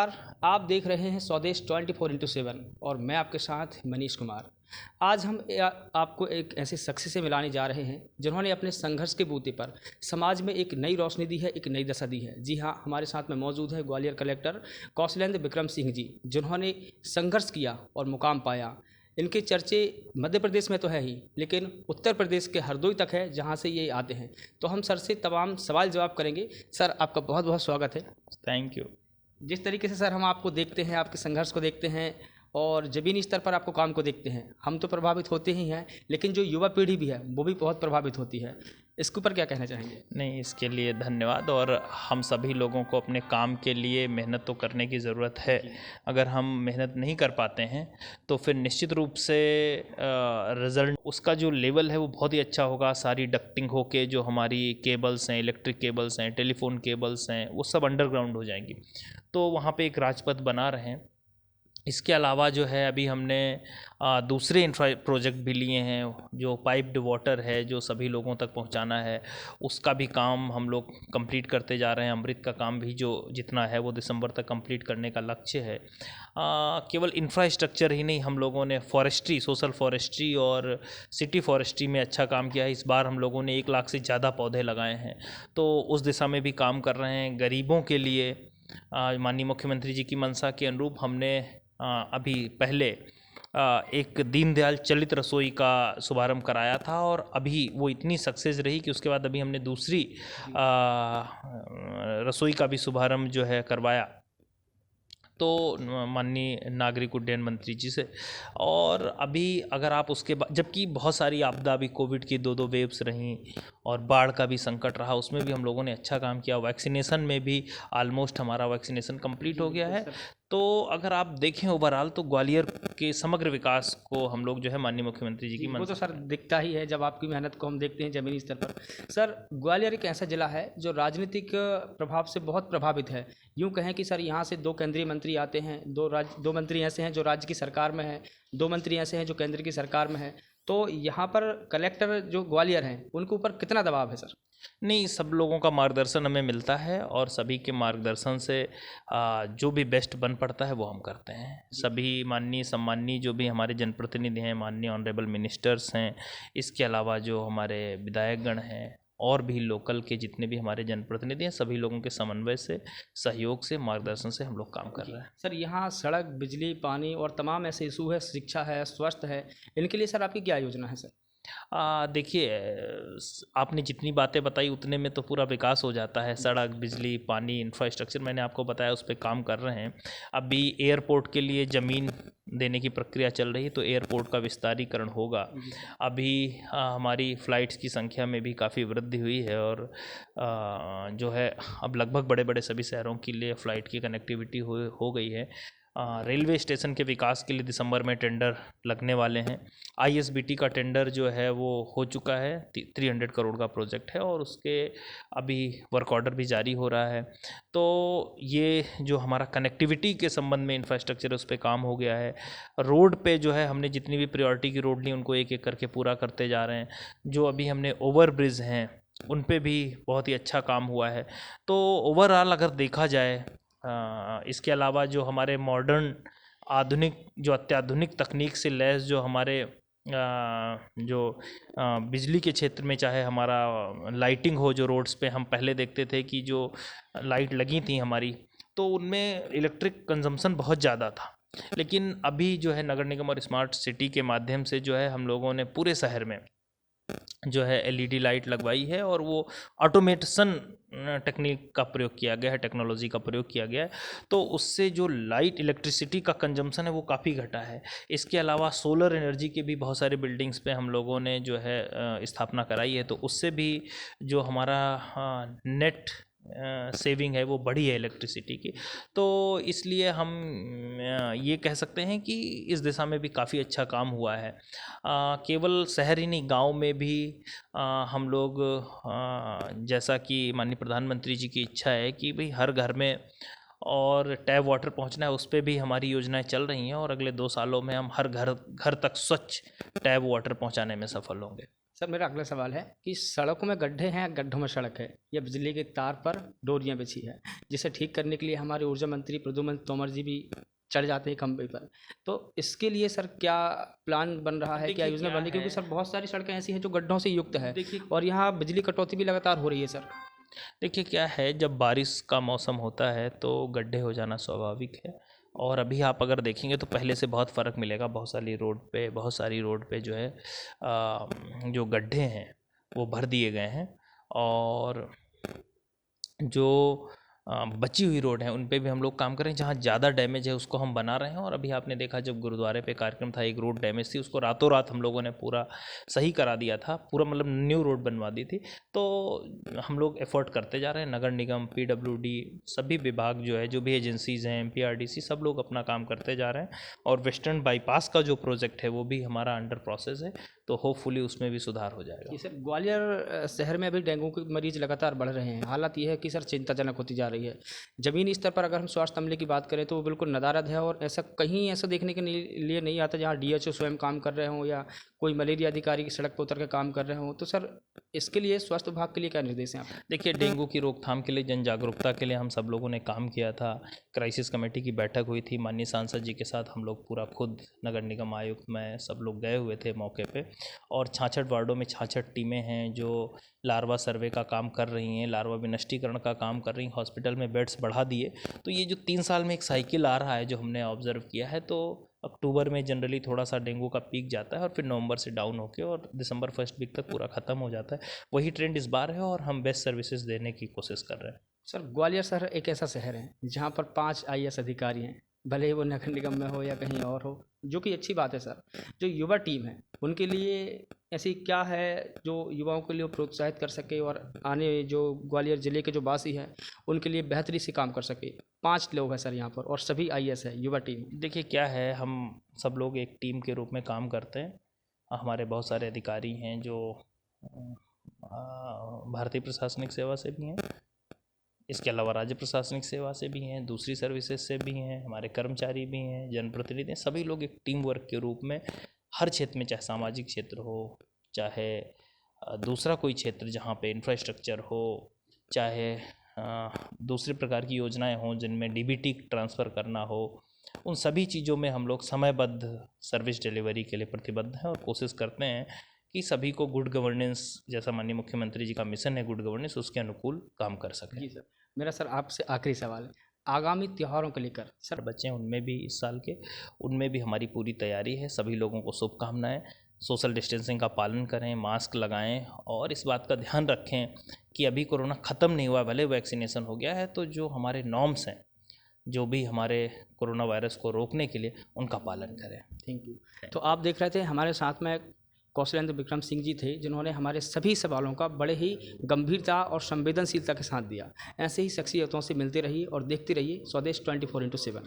नमस्कार। आप देख रहे हैं स्वदेश 24x7 और मैं आपके साथ मनीष कुमार। आज हम आपको एक ऐसे शख्स से मिलाने जा रहे हैं जिन्होंने अपने संघर्ष के बूते पर समाज में एक नई रोशनी दी है, एक नई दशा दी है। जी हाँ, हमारे साथ में मौजूद है ग्वालियर कलेक्टर कौशलेंद्र विक्रम सिंह जी, जिन्होंने संघर्ष किया और मुकाम पाया। इनके चर्चे मध्य प्रदेश में तो है ही, लेकिन उत्तर प्रदेश के हरदोई तक है जहाँ से ये आते हैं। तो हम सर से तमाम सवाल जवाब करेंगे। सर, आपका बहुत बहुत स्वागत है। Thank you. जिस तरीके से सर हम आपको देखते हैं, आपके संघर्ष को देखते हैं और ज़मीनी स्तर पर आपको काम को देखते हैं, हम तो प्रभावित होते ही हैं, लेकिन जो युवा पीढ़ी भी है वो भी बहुत प्रभावित होती है। इसके ऊपर क्या कहना चाहेंगे? नहीं, इसके लिए धन्यवाद। और हम सभी लोगों को अपने काम के लिए मेहनत तो करने की ज़रूरत है। अगर हम मेहनत नहीं कर पाते हैं तो फिर निश्चित रूप से रिज़ल्ट उसका जो लेवल है वो बहुत ही अच्छा होगा। सारी डक्टिंग होके जो हमारी केबल्स हैं, इलेक्ट्रिक केबल्स हैं, टेलीफोन केबल्स हैं, वो सब अंडरग्राउंड हो जाएंगी। तो वहाँ पे एक राजपथ बना रहे हैं। इसके अलावा जो है अभी हमने दूसरे इंफ्रा प्रोजेक्ट भी लिए हैं। जो पाइप्ड वाटर है जो सभी लोगों तक पहुंचाना है, उसका भी काम हम लोग कंप्लीट करते जा रहे हैं। अमृत का काम भी जो जितना है वो दिसंबर तक कंप्लीट करने का लक्ष्य है। केवल इंफ्रास्ट्रक्चर ही नहीं, हम लोगों ने फॉरेस्ट्री, सोशल फॉरेस्ट्री और सिटी फॉरेस्ट्री में अच्छा काम किया है। इस बार हम लोगों ने 1 लाख से ज़्यादा पौधे लगाए हैं, तो उस दिशा में भी काम कर रहे हैं। गरीबों के लिए माननीय मुख्यमंत्री जी की मंशा के अनुरूप हमने अभी पहले एक दीनदयाल चलित रसोई का शुभारंभ कराया था, और अभी वो इतनी सक्सेस रही कि उसके बाद अभी हमने दूसरी रसोई का भी शुभारंभ जो है करवाया, तो माननीय नागरिक उड्डयन मंत्री जी से। और अभी अगर आप उसके बाद, जबकि बहुत सारी आपदा, अभी कोविड की 2 वेव्स रहीं और बाढ़ का भी संकट रहा, उसमें भी हम लोगों ने अच्छा काम किया। वैक्सीनेशन में भी ऑलमोस्ट हमारा वैक्सीनेशन कंप्लीट हो गया है। तो अगर आप देखें ओवरऑल तो ग्वालियर के समग्र विकास को हम लोग जो है माननीय मुख्यमंत्री जी की वो तो सर दिखता ही है जब आपकी मेहनत को हम देखते हैं ज़मीनी स्तर पर। सर, ग्वालियर एक ऐसा ज़िला है जो राजनीतिक प्रभाव से बहुत प्रभावित है। यूँ कहें कि सर यहाँ से 2 केंद्रीय मंत्री आते हैं, 2 मंत्री ऐसे हैं जो राज्य की सरकार में हैं, 2 मंत्री ऐसे हैं जो केंद्र की सरकार में हैं। तो यहाँ पर कलेक्टर जो ग्वालियर हैं उनके ऊपर कितना दबाव है सर? नहीं, सब लोगों का मार्गदर्शन हमें मिलता है और सभी के मार्गदर्शन से जो भी बेस्ट बन पड़ता है वो हम करते हैं। सभी माननीय सम्माननीय जो भी हमारे जनप्रतिनिधि हैं, माननीय ऑनरेबल मिनिस्टर्स हैं, इसके अलावा जो हमारे विधायकगण हैं और भी लोकल के जितने भी हमारे जनप्रतिनिधि हैं, सभी लोगों के समन्वय से, सहयोग से, मार्गदर्शन से हम लोग काम कर रहे हैं। सर, यहाँ सड़क, बिजली, पानी और तमाम ऐसे इशू है, शिक्षा है, स्वास्थ्य है, इनके लिए सर आपकी क्या योजना है सर? देखिए, आपने जितनी बातें बताई उतने में तो पूरा विकास हो जाता है। सड़क, बिजली, पानी, इंफ्रास्ट्रक्चर मैंने आपको बताया, उस पर काम कर रहे हैं। अभी एयरपोर्ट के लिए ज़मीन देने की प्रक्रिया चल रही है, तो एयरपोर्ट का विस्तारीकरण होगा। अभी हमारी फ़्लाइट्स की संख्या में भी काफ़ी वृद्धि हुई है, और जो है अब लगभग बड़े बड़े सभी शहरों के लिए फ़्लाइट की कनेक्टिविटी हो गई है। रेलवे स्टेशन के विकास के लिए दिसंबर में टेंडर लगने वाले हैं। आईएसबीटी का टेंडर जो है वो हो चुका है, 300 करोड़ का प्रोजेक्ट है, और उसके अभी वर्क ऑर्डर भी जारी हो रहा है। तो ये जो हमारा कनेक्टिविटी के संबंध में इंफ्रास्ट्रक्चर है उस पर काम हो गया है। रोड पे जो है हमने जितनी भी प्रायोरिटी की रोड ली उनको एक एक करके पूरा करते जा रहे हैं। जो अभी हमने ओवर ब्रिज हैं उन पे भी बहुत ही अच्छा काम हुआ है। तो ओवरऑल अगर देखा जाए, इसके अलावा जो हमारे मॉडर्न आधुनिक, जो अत्याधुनिक तकनीक से लैस जो हमारे जो बिजली के क्षेत्र में, चाहे हमारा लाइटिंग हो, जो रोड्स पे हम पहले देखते थे कि जो लाइट लगी थी हमारी, तो उनमें इलेक्ट्रिक कंजम्पशन बहुत ज़्यादा था। लेकिन अभी जो है नगर निगम और स्मार्ट सिटी के माध्यम से जो है हम लोगों ने पूरे शहर में जो है एलईडी लाइट लगवाई है, और वो ऑटोमेशन टेक्निक का प्रयोग किया गया है, टेक्नोलॉजी का प्रयोग किया गया है। तो उससे जो लाइट इलेक्ट्रिसिटी का कंजम्पशन है वो काफ़ी घटा है। इसके अलावा सोलर एनर्जी के भी बहुत सारे बिल्डिंग्स पे हम लोगों ने जो है स्थापना कराई है, तो उससे भी जो हमारा नेट सेविंग है वो बढ़ी है इलेक्ट्रिसिटी की। तो इसलिए हम ये कह सकते हैं कि इस दिशा में भी काफ़ी अच्छा काम हुआ है। केवल शहर ही नहीं, गांव में भी हम लोग, जैसा कि माननीय प्रधानमंत्री जी की इच्छा है कि भाई हर घर में और टैप वाटर पहुंचना है, उस पर भी हमारी योजनाएं चल रही हैं, और अगले 2 सालों में हम हर घर घर तक स्वच्छ टैप वाटर पहुंचाने में सफल होंगे। सर मेरा अगला सवाल है कि सड़कों में गड्ढे हैं, गड्ढों में सड़क है, या बिजली के तार पर डोरियां बिछी है, जिसे ठीक करने के लिए हमारे ऊर्जा मंत्री प्रद्युम्न तोमर जी भी चढ़ जाते हैं खंभे पर। तो इसके लिए सर क्या प्लान बन रहा है, क्या देखिए योजना क्या बन रही है? क्योंकि है, सर बहुत सारी सड़कें ऐसी हैं जो गड्ढों से युक्त है देखिए और यहाँ बिजली कटौती भी लगातार हो रही है सर। देखिए क्या है, जब बारिश का मौसम होता है तो गड्ढे हो जाना स्वाभाविक है। और अभी आप अगर देखेंगे तो पहले से बहुत फ़र्क मिलेगा। बहुत सारी रोड पे जो है जो गड्ढे हैं वो भर दिए गए हैं। और जो बची हुई रोड हैं उन पे भी हम लोग काम कर रहे हैं। जहाँ ज़्यादा डैमेज है उसको हम बना रहे हैं। और अभी आपने देखा जब गुरुद्वारे पे कार्यक्रम था, एक रोड डैमेज थी, उसको रातों रात हम लोगों ने पूरा सही करा दिया था, पूरा मतलब न्यू रोड बनवा दी थी। तो हम लोग एफर्ट करते जा रहे हैं, नगर निगम, पीडब्ल्यूडी, सभी विभाग जो है, जो भी एजेंसीज़ हैं, एमपीआरडीसी, सब लोग अपना काम करते जा रहे हैं। और वेस्टर्न बाईपास का जो प्रोजेक्ट है वो भी हमारा अंडर प्रोसेस है, तो होपफुली उसमें भी सुधार हो जाएगा। कि सर ग्वालियर शहर में अभी डेंगू के मरीज लगातार बढ़ रहे हैं। हालत ये है कि सर चिंताजनक होती जा रही है। ज़मीनी स्तर पर अगर हम स्वास्थ्य अमले की बात करें तो वो बिल्कुल नदारद है, और ऐसा कहीं ऐसा देखने के लिए नहीं आता जहाँ डीएचओ स्वयं काम कर रहे हों या कोई मलेरिया अधिकारी की सड़क पर उतर के काम कर रहे हों। तो सर इसके लिए स्वास्थ्य विभाग के लिए क्या निर्देश हैं आप? देखिए, डेंगू की रोकथाम के लिए, जन जागरूकता के लिए हम सब लोगों ने काम किया था। क्राइसिस कमेटी की बैठक हुई थी, माननीय सांसद जी के साथ हम लोग पूरा खुद नगर निगम आयुक्त में सब लोग गए हुए थे मौके पे। और 66 वार्डों में 66 टीमें हैं जो लार्वा सर्वे का काम कर रही हैं, लार्वा विनष्टीकरण का काम कर रही हैं। हॉस्पिटल में बेड्स बढ़ा दिए। तो ये जो 3 साल में एक साइकिल आ रहा है जो हमने ऑब्जर्व किया है, तो अक्टूबर में जनरली थोड़ा सा डेंगू का पीक जाता है और फिर नवंबर से डाउन होकर और दिसंबर फर्स्ट वीक तक पूरा ख़त्म हो जाता है। वही ट्रेंड इस बार है और हम बेस्ट सर्विसेज देने की कोशिश कर रहे हैं। सर ग्वालियर शहर एक ऐसा शहर है जहाँ पर 5 आईएएस अधिकारी हैं, भले ही वो नगर निगम में हो या कहीं और हो, जो कि अच्छी बात है सर। जो युवा टीम है उनके लिए ऐसी क्या है जो युवाओं के लिए प्रोत्साहित कर सके और आने जो ग्वालियर ज़िले के जो वासी हैं उनके लिए बेहतरी से काम कर सके? 5 लोग हैं सर यहाँ पर और सभी आईएएस है, युवा टीम। देखिए क्या है, हम सब लोग एक टीम के रूप में काम करते हैं। हमारे बहुत सारे अधिकारी हैं जो भारतीय प्रशासनिक सेवा से भी हैं, इसके अलावा राज्य प्रशासनिक सेवा से भी हैं, दूसरी सर्विसेज से भी हैं, हमारे कर्मचारी भी हैं, जनप्रतिनिधि हैं। सभी लोग एक टीम वर्क के रूप में हर क्षेत्र में, चाहे सामाजिक क्षेत्र हो, चाहे दूसरा कोई क्षेत्र जहाँ पे इंफ्रास्ट्रक्चर हो, चाहे दूसरे प्रकार की योजनाएं हों जिनमें डीबीटी ट्रांसफ़र करना हो, उन सभी चीज़ों में हम लोग समयबद्ध सर्विस डिलीवरी के लिए प्रतिबद्ध हैं और कोशिश करते हैं कि सभी को गुड गवर्नेंस, जैसा माननीय मुख्यमंत्री जी का मिशन है गुड गवर्नेंस, उसके अनुकूल काम कर सकें। जी सर, मेरा सर आपसे आखिरी सवाल है, आगामी त्योहारों को लेकर सर। बच्चे उनमें भी इस साल के, उनमें भी हमारी पूरी तैयारी है। सभी लोगों को शुभकामनाएं। सोशल डिस्टेंसिंग का पालन करें, मास्क लगाएं और इस बात का ध्यान रखें कि अभी कोरोना ख़त्म नहीं हुआ, भले वैक्सीनेशन हो गया है, तो जो हमारे नॉर्म्स हैं, जो भी हमारे कोरोना वायरस को रोकने के लिए, उनका पालन करें। Thank you. तो आप देख रहे थे हमारे साथ में कौशलेंद्र विक्रम सिंह जी थे, जिन्होंने हमारे सभी सवालों का बड़े ही गंभीरता और संवेदनशीलता के साथ दिया। ऐसे ही शख्सियतों से मिलते रहिए और देखते रहिए स्वदेश 24x7।